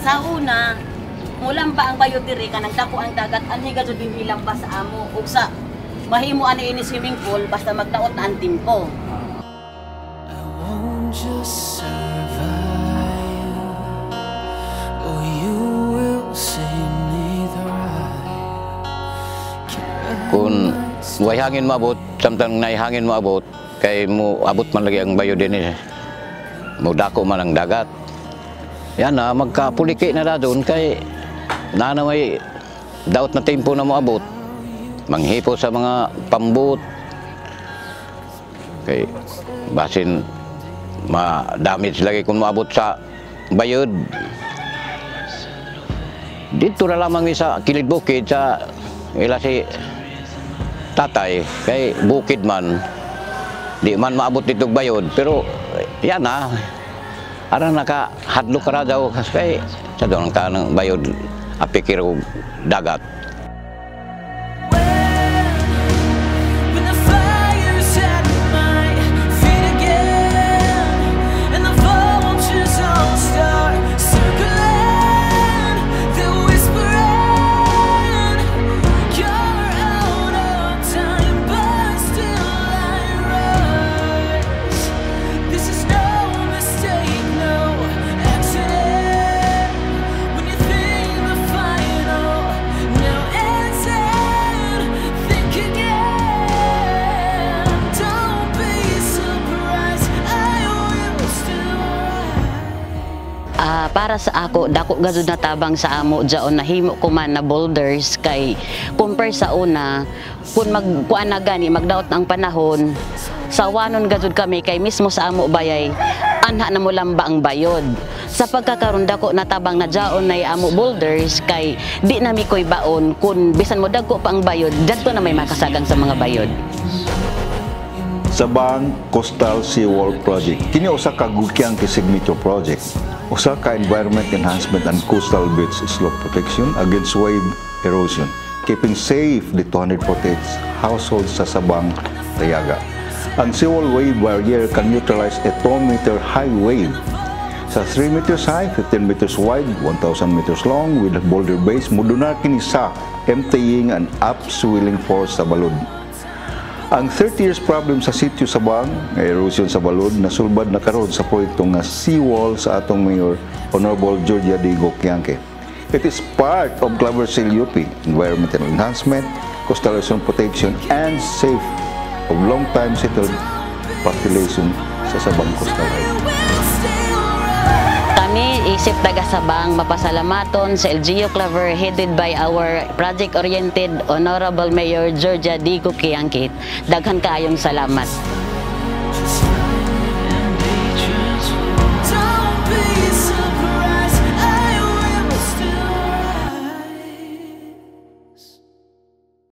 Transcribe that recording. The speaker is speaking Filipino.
Sa una, mulang ba ang bayod diri kanang dako ang dagat ani gud din ilang ba sa amo ug sa mahimo ani ini swimming pool basta magdaot na ang timpo. I won't just survive, or you will save me the ride. Kung way hangin maabot, samtang nay hangin maabot, kay mo abot man lagi ang bayod din eh. Mo dako man ang dagat. Yan na, magkapuliki na doon kay may daot na tempo na moabot. Manghipo sa mga pambut. Kay basin ma-damage lagi kung moabot sa bayod. Dito na lamang sa kilid bukid sa ila si tatay kay bukid man. Di man maabot dito bayod pero yan na. Arang nakahadlo ka daw kay sa doon ka ng bayod apikir og dagat. Para sa ako, dako gazud na tabang sa amo dyaon nahimo ko man na boulders kay compare sa una kun magkuan na gani magdaot ang panahon sa wanon gazud kami kay mismo sa amo bayay anha na mo lamba ang bayod sa pagkakaron dako na tabang na dyaon nay amo boulders kay di na mi koy baon kun bisan mo dagko pa ang bayod dadto na may makasagang sa mga bayod. Sabang Coastal Seawall Project kini usa ka gukyang signature project. Usa ka environment enhancement and coastal beach slope protection against wave erosion, keeping safe the 248 households sa Sabang, Riaga. Ang seawall wave barrier can neutralize a 2-meter high wave sa 3 meters high, 15 meters wide, 1,000 meters long with a boulder base. Mudunar kini sa emptying and upswelling force sa balod. Ang 30 years problem sa sitio Sabang, erosion sa balod, nasulbad na karon sa proyekto nga seawall sa atong Mayor Honorable Georgia D. Goquianque. It is part of Claversel UP, environmental enhancement, coastal erosion protection, and safe of long-time settled population sa Sabang Coastal Area. Kami, isip taga Sabang, mapasalamaton sa LGU Claver headed by our project-oriented Honorable Mayor Georgia D. Goquianque. Daghan kaayong salamat.